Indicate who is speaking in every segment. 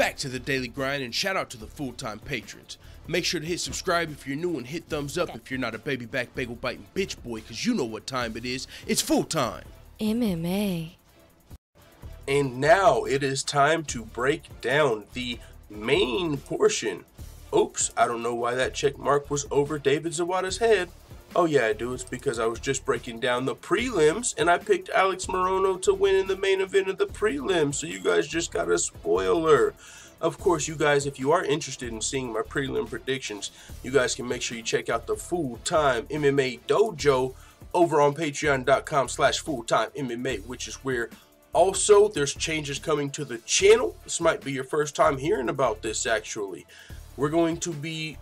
Speaker 1: back to the daily grind, and shout out to the full-time patrons. Make sure to hit subscribe if you're new and hit thumbs up if you're not a baby back bagel biting bitch boy, cause you know what time it is. It's full time.
Speaker 2: MMA.
Speaker 3: And now it is time to break down the main portion. Oops, I don't know why that check mark was over David Zawada's head. Oh yeah, I do. It's because I was just breaking down the prelims, and I picked Alex Morono to win in the main event of the prelims, so you guys just got a spoiler. Of course, you guys, if you are interested in seeing my prelim predictions, you guys can make sure you check out the Full-Time MMA Dojo over on patreon.com/fulltimemma, which is where also there's changes coming to the channel. This might be your first time hearing about this, actually. We're going to be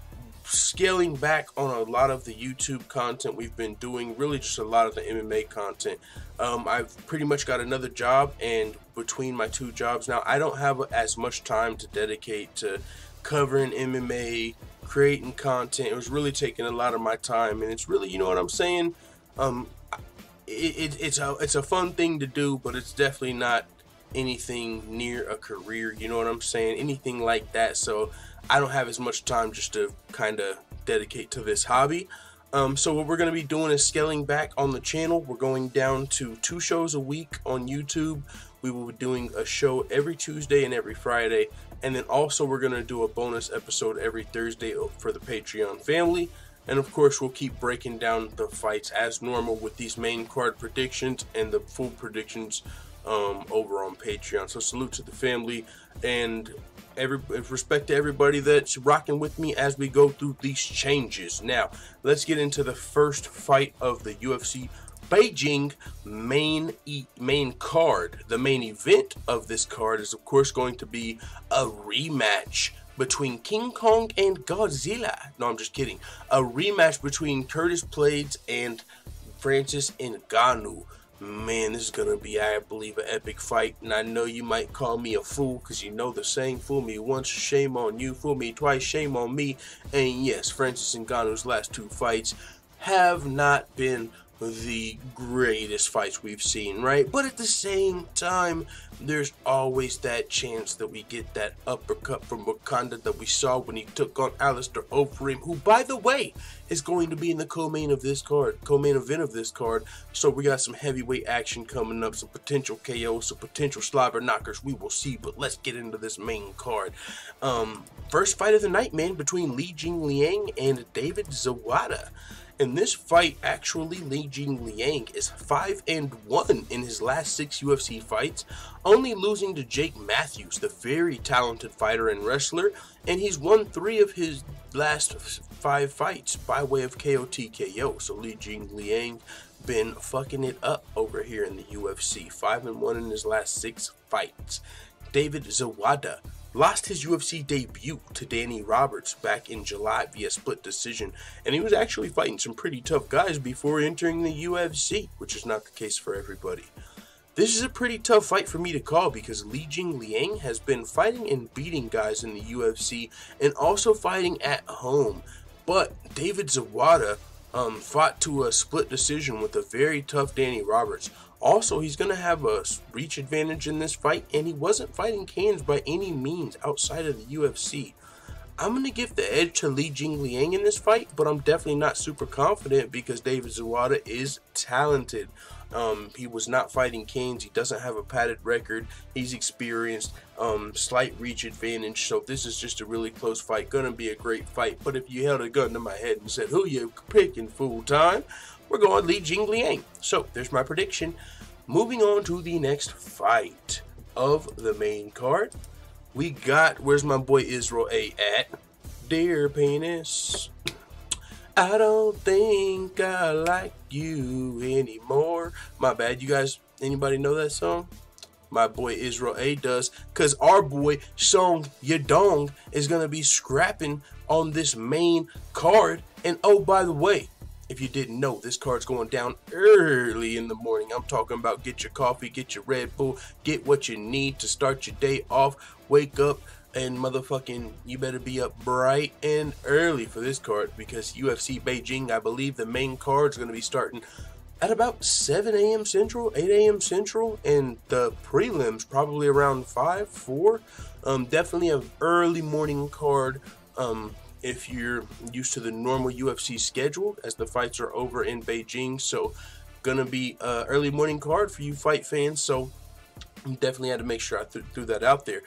Speaker 3: scaling back on a lot of the YouTube content we've been doing, really just a lot of the MMA content. I've pretty much got another job, and between my two jobs now, I don't have as much time to dedicate to covering MMA, creating content. It was really taking a lot of my time, and it's really, you know what I'm saying? It's a fun thing to do, but it's definitely not anything near a career, you know what I'm saying? Anything like that. So I don't have as much time just to kind of dedicate to this hobby. So what we're going to be doing is scaling back on the channel. We're going down to 2 shows a week on YouTube. We will be doing a show every Tuesday and every Friday. And then also we're going to do a bonus episode every Thursday for the Patreon family. And of course, we'll keep breaking down the fights as normal with these main card predictions and the full predictions over on Patreon. So salute to the family, and respect to everybody that's rocking with me as we go through these changes. Now, let's get into the first fight of the UFC Beijing main card. The main event of this card is, of course, going to be a rematch between King Kong and Godzilla. No, I'm just kidding. A rematch between Curtis Blaydes and Francis Ngannou. Man, this is going to be, I believe, an epic fight. And I know you might call me a fool, because you know the saying, fool me once, shame on you. Fool me twice, shame on me. And yes, Francis Ngannou's last 2 fights have not been the greatest fights we've seen, right? But at the same time, there's always that chance that we get that uppercut from Wakanda that we saw when he took on Alistair Overeem, who, by the way, is going to be in the co-main event of this card. So we got some heavyweight action coming up, some potential KOs, some potential slobber knockers. We will see, but let's get into this main card. First fight of the night, man, between Li Jingliang and David Zawada. In this fight, actually, Li Jingliang is 5-1 in his last 6 UFC fights, only losing to Jake Matthews, the very talented fighter and wrestler, and he's won 3 of his last 5 fights by way of KO/TKO. So Li Jingliang been fucking it up over here in the UFC, 5-1 in his last 6 fights. David Zawada lost his UFC debut to Danny Roberts back in July via split decision, and he was actually fighting some pretty tough guys before entering the UFC, which is not the case for everybody. This is a pretty tough fight for me to call, because Li Jingliang has been fighting and beating guys in the UFC and also fighting at home, but David Zawada fought to a split decision with a very tough Danny Roberts. Also, he's going to have a reach advantage in this fight, and he wasn't fighting cans by any means outside of the UFC. I'm going to give the edge to Li Jingliang in this fight, but I'm definitely not super confident because David Zawada is talented. He was not fighting canes. He doesn't have a padded record. He's experienced, slight reach advantage. So this is just a really close fight. Going to be a great fight. But if you held a gun to my head and said, who you picking full time? We're going Li Jingliang. So there's my prediction. Moving on to the next fight of the main card. We got, where's my boy Israel A at? Dear penis, I don't think I like you anymore. My bad, you guys, anybody know that song? My boy Israel A does, because our boy Song Yadong is going to be scrapping on this main card. And oh, by the way, if you didn't know, this card's going down early in the morning. I'm talking about get your coffee, get your Red Bull, get what you need to start your day off. Wake up and motherfucking, you better be up bright and early for this card, because UFC Beijing, I believe the main card is going to be starting at about 7 a.m. Central, 8 a.m. Central, and the prelims probably around 5, 4. Definitely an early morning card. If you're used to the normal UFC schedule, as the fights are over in Beijing, so gonna be early morning card for you fight fans. So definitely had to make sure I threw that out there.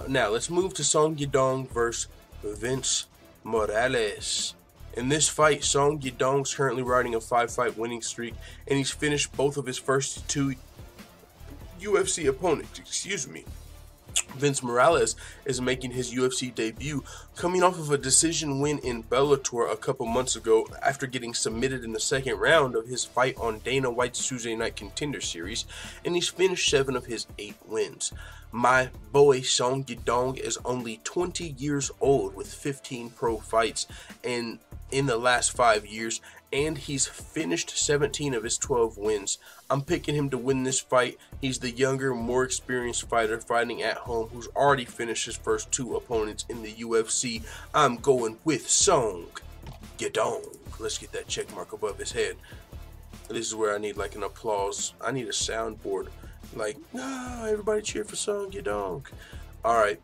Speaker 3: Now let's move to Song Yadong versus Vince Morales. In this fight, Song Yadong's currently riding a 5-fight winning streak, and he's finished both of his first 2 UFC opponents. Excuse me. Vince Morales is making his UFC debut, coming off of a decision win in Bellator a couple months ago after getting submitted in the second round of his fight on Dana White's Tuesday Night Contender Series, and he's finished 7 of his 8 wins. My boy Song Yadong is only 20 years old with 15 pro fights and in the last 5 years, and he's finished 17 of his 12 wins. I'm picking him to win this fight. He's the younger, more experienced fighter fighting at home who's already finished his first 2 opponents in the UFC. I'm going with Song Yadong. Let's get that check mark above his head. This is where I need like an applause. I need a soundboard. Like, everybody cheer for Song Yadong. Alright.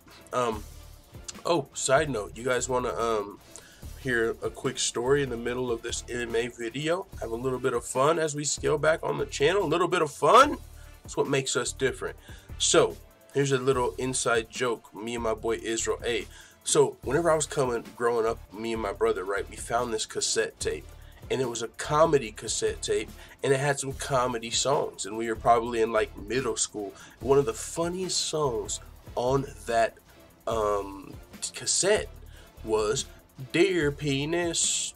Speaker 3: Oh, side note, you guys want to hear a quick story in the middle of this MMA video? Have a little bit of fun as we scale back on the channel. A little bit of fun? That's what makes us different. So, here's a little inside joke. Me and my boy Israel. Hey, so whenever I was growing up, me and my brother, right, we found this cassette tape. And it was a comedy cassette tape, and it had some comedy songs, and we were probably in like middle school. One of the funniest songs on that cassette was "Dear Penis,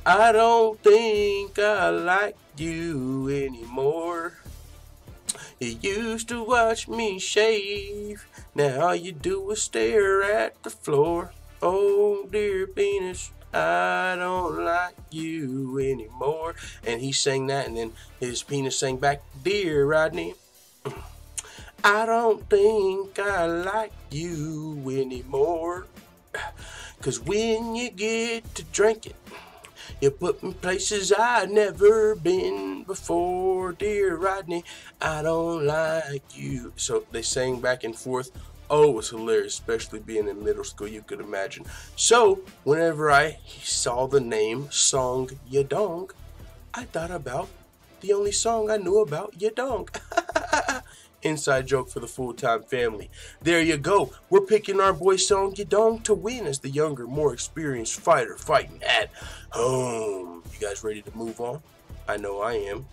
Speaker 3: I don't think I like you anymore. You used to watch me shave, now all you do is stare at the floor. Oh, dear penis, I don't like you anymore." And he sang that, and then his penis sang back, "Dear Rodney, I don't think I like you anymore. 'Cause when you get to drinking, you put me places I've never been before. Dear Rodney, I don't like you." So they sang back and forth. Oh, it was hilarious, especially being in middle school, you could imagine. So, whenever I saw the name Song Yadong, I thought about the only song I knew about Yadong. Inside joke for the full-time family. There you go. We're picking our boy Song Yadong to win as the younger, more experienced fighter fighting at home. You guys ready to move on? I know I am.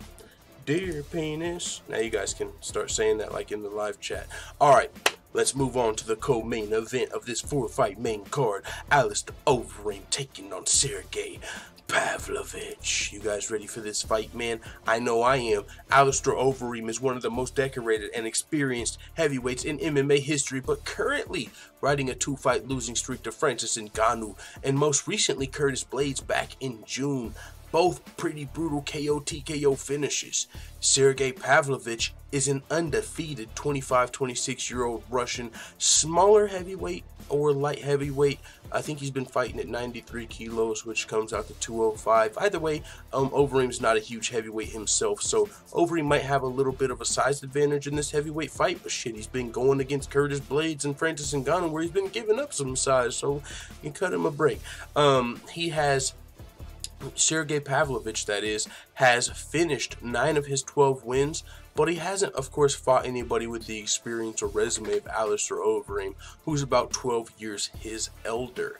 Speaker 3: Dear penis. Now you guys can start saying that like in the live chat. Alright. Let's move on to the co-main event of this 4-fight main card. Alistair Overeem taking on Sergey Pavlovich. You guys ready for this fight, man? I know I am. Alistair Overeem is one of the most decorated and experienced heavyweights in MMA history, but currently riding a 2-fight losing streak to Francis Ngannou, and most recently Curtis Blaydes back in June. Both pretty brutal KO TKO finishes. Sergey Pavlovich is an undefeated 25-26-year-old Russian, smaller heavyweight or light heavyweight. I think he's been fighting at 93 kilos, which comes out to 205. Either way, Overeem's not a huge heavyweight himself, so Overeem might have a little bit of a size advantage in this heavyweight fight, but shit, he's been going against Curtis Blaydes and Francis Ngannou where he's been giving up some size, so you can cut him a break. Sergey Pavlovich, that is, has finished 9 of his 12 wins, but he hasn't, of course, fought anybody with the experience or resume of Alistair Overeem, who's about 12 years his elder.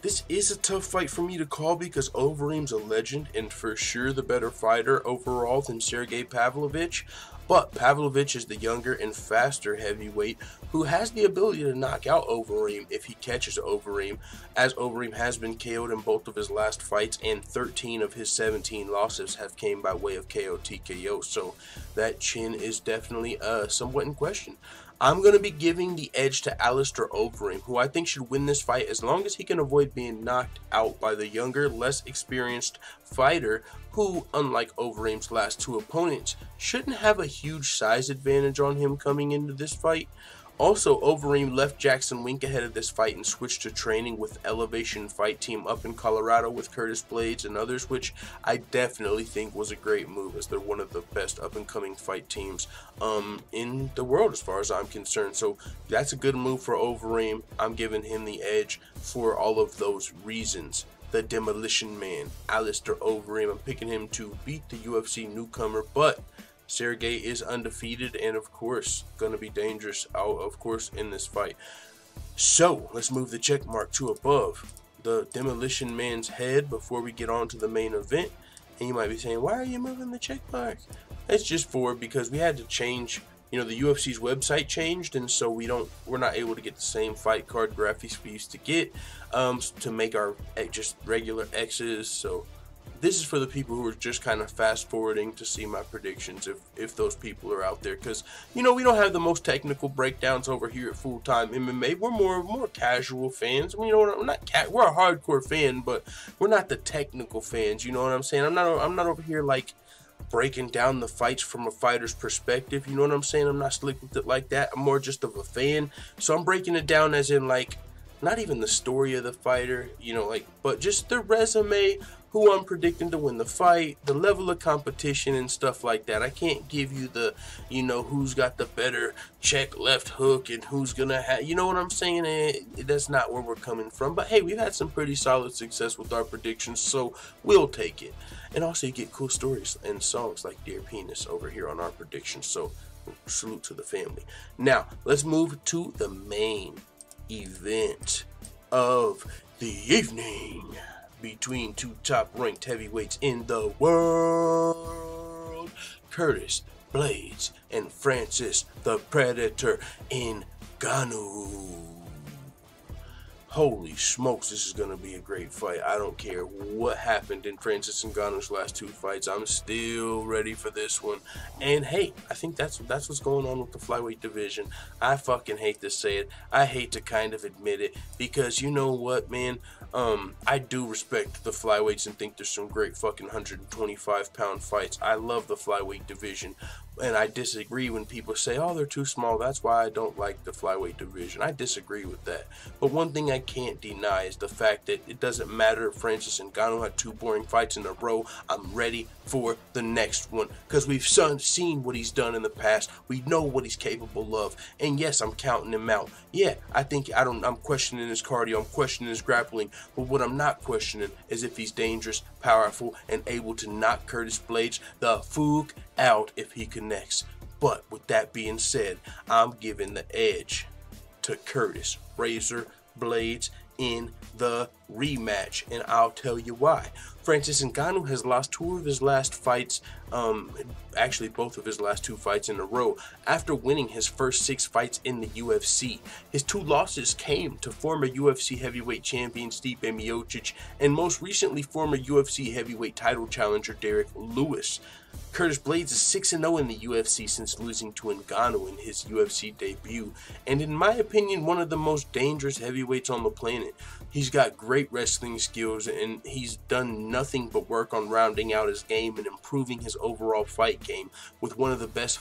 Speaker 3: This is a tough fight for me to call because Overeem's a legend and for sure the better fighter overall than Sergey Pavlovich, but Pavlovich is the younger and faster heavyweight who has the ability to knock out Overeem if he catches Overeem, as Overeem has been KO'd in both of his last fights and 13 of his 17 losses have came by way of KO TKO, so that chin is definitely somewhat in question. I'm going to be giving the edge to Alistair Overeem, who I think should win this fight as long as he can avoid being knocked out by the younger, less experienced fighter who, unlike Overeem's last 2 opponents, shouldn't have a huge size advantage on him coming into this fight. Also, Overeem left Jackson Wink ahead of this fight and switched to training with Elevation Fight Team up in Colorado with Curtis Blaydes and others, which I definitely think was a great move, as they're one of the best up-and-coming fight teams in the world as far as I'm concerned. So that's a good move for Overeem. I'm giving him the edge for all of those reasons. The Demolition Man, Alistair Overeem, I'm picking him to beat the UFC newcomer, but Sergey is undefeated and, of course, going to be dangerous, of course, in this fight. So, let's move the check mark to above the Demolition Man's head before we get on to the main event. And you might be saying, why are you moving the check mark? It's just because we had to change, you know, the UFC's website changed, and so we're not able to get the same fight card graphics we used to get to make our just regular X's. So this is for the people who are just kind of fast forwarding to see my predictions, if those people are out there, because you know we don't have the most technical breakdowns over here at Full Time MMA. We're more casual fans. You know, we're a hardcore fan, but we're not the technical fans. You know what I'm saying? I'm not over here like breaking down the fights from a fighter's perspective. You know what I'm saying? I'm not slick with it like that. I'm more just of a fan. So I'm breaking it down as in like not even the story of the fighter, you know, like, but just the resume, who I'm predicting to win the fight, the level of competition and stuff like that. I can't give you the, you know, who's got the better check left hook and who's gonna have, you know what I'm saying? That's not where we're coming from. But hey, we've had some pretty solid success with our predictions, so we'll take it. And also you get cool stories and songs like Dear Penis over here on our predictions, so salute to the family. Now, let's move to the main event of the evening between two top-ranked heavyweights in the world, Curtis Blaydes and Francis the Predator Ngannou. Holy smokes, this is going to be a great fight. I don't care what happened in Francis Ngannou's last two fights. I'm still ready for this one. And hey, I think that's what's going on with the flyweight division. I fucking hate to say it. I hate to kind of admit it, because you know what, man? I do respect the flyweights and think there's some great fucking 125-pound fights. I love the flyweight division. And I disagree when people say, oh, they're too small. That's why I don't like the flyweight division. I disagree with that. But one thing I can't deny is the fact that it doesn't matter if Francis Ngannou had two boring fights in a row. I'm ready for the next one, because we've seen what he's done in the past. We know what he's capable of. And yes, I'm counting him out. Yeah, I'm questioning his cardio. I'm questioning his grappling. But what I'm not questioning is if he's dangerous, powerful, and able to knock Curtis Blaydes the fuck out if he connects. But with that being said, I'm giving the edge to Curtis Razor Blaydes in the rematch, and I'll tell you why. Francis Ngannou has lost two of his last fights, actually both of his last two fights in a row, after winning his first 6 fights in the UFC. His 2 losses came to former UFC heavyweight champion Stipe Miocic and most recently former UFC heavyweight title challenger Derek Lewis. Curtis Blaydes is 6-0 in the UFC since losing to Ngannou in his UFC debut, and in my opinion, one of the most dangerous heavyweights on the planet. He's got great wrestling skills, and he's done nothing but work on rounding out his game and improving his overall fight game with one of the best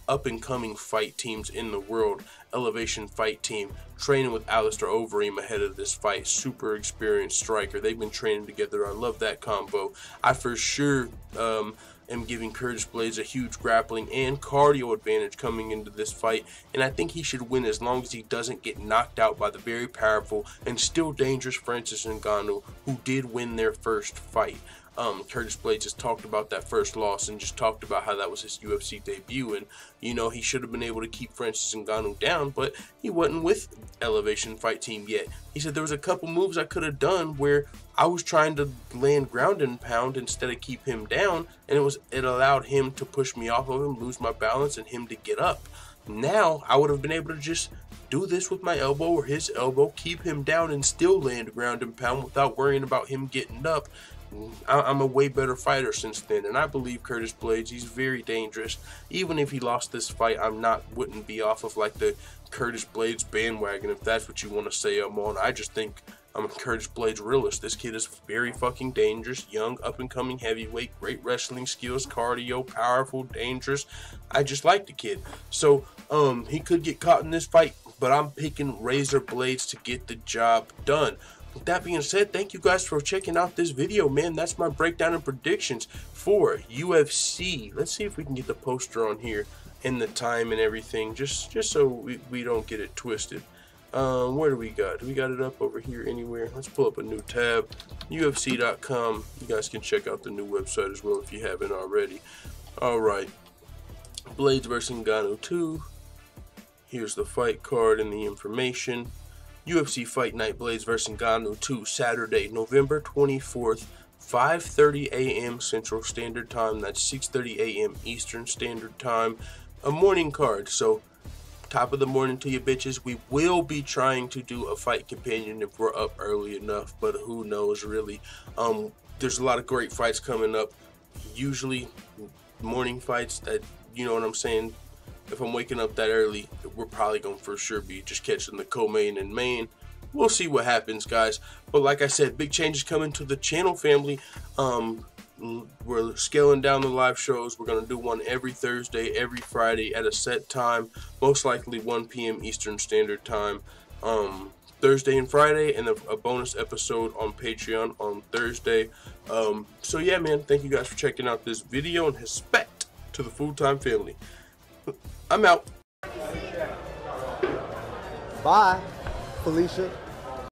Speaker 3: up-and-coming fight teams in the world, Elevation Fight Team, training with Alistair Overeem ahead of this fight. Super experienced striker. They've been training together. I love that combo. I for sure am giving Curtis Blaydes a huge grappling and cardio advantage coming into this fight, and I think he should win as long as he doesn't get knocked out by the very powerful and still dangerous Francis Ngannou, who did win their first fight. Curtis Blaydes just talked about that first loss and just talked about how that was his UFC debut, and you know, he should have been able to keep Francis Ngannou down, but he wasn't with Elevation Fight Team yet. He said there was a couple moves I could have done where I was trying to land ground and pound instead of keep him down, and it allowed him to push me off of him, lose my balance, and him to get up. Now I would have been able to just do this with my elbow or his elbow, keep him down, and still land ground and pound without worrying about him getting up. I'm a way better fighter since then, and I believe Curtis Blaydes, he's very dangerous. Even if he lost this fight, wouldn't be off of like the Curtis Blaydes bandwagon, if that's what you want to say I'm on. I just think I'm encouraged Blaydes realist. This kid is very fucking dangerous, young, up-and-coming heavyweight, great wrestling skills, cardio, powerful, dangerous. I just like the kid. So, he could get caught in this fight, but I'm picking Razor Blaydes to get the job done. With that being said, thank you guys for checking out this video, man. That's my breakdown and predictions for UFC. Let's see if we can get the poster on here and the time and everything, just so we don't get it twisted. Where do we got? Do we got it up over here anywhere? Let's pull up a new tab. UFC.com. You guys can check out the new website as well if you haven't already. Alright. Blaydes vs. Ngannou 2. Here's the fight card and the information. UFC Fight Night Blaydes vs. Ngannou 2, Saturday, November 24th, 5:30 a.m. Central Standard Time. That's 6:30 a.m. Eastern Standard Time. A morning card, so top of the morning to you bitches. We will be trying to do a fight companion if we're up early enough, but who knows really. There's a lot of great fights coming up. Usually morning fights that, you know what I'm saying, if I'm waking up that early, we're probably going to for sure be just catching the co-main and main. We'll see what happens, guys. But like I said, big changes coming to the channel, family. We're scaling down the live shows. We're going to do one every Thursday, every Friday at a set time. Most likely 1 p.m. Eastern Standard Time. Thursday and Friday, and a bonus episode on Patreon on Thursday. So yeah, man, thank you guys for checking out this video, and respect to the full-time family. I'm out.
Speaker 2: Bye, Felicia.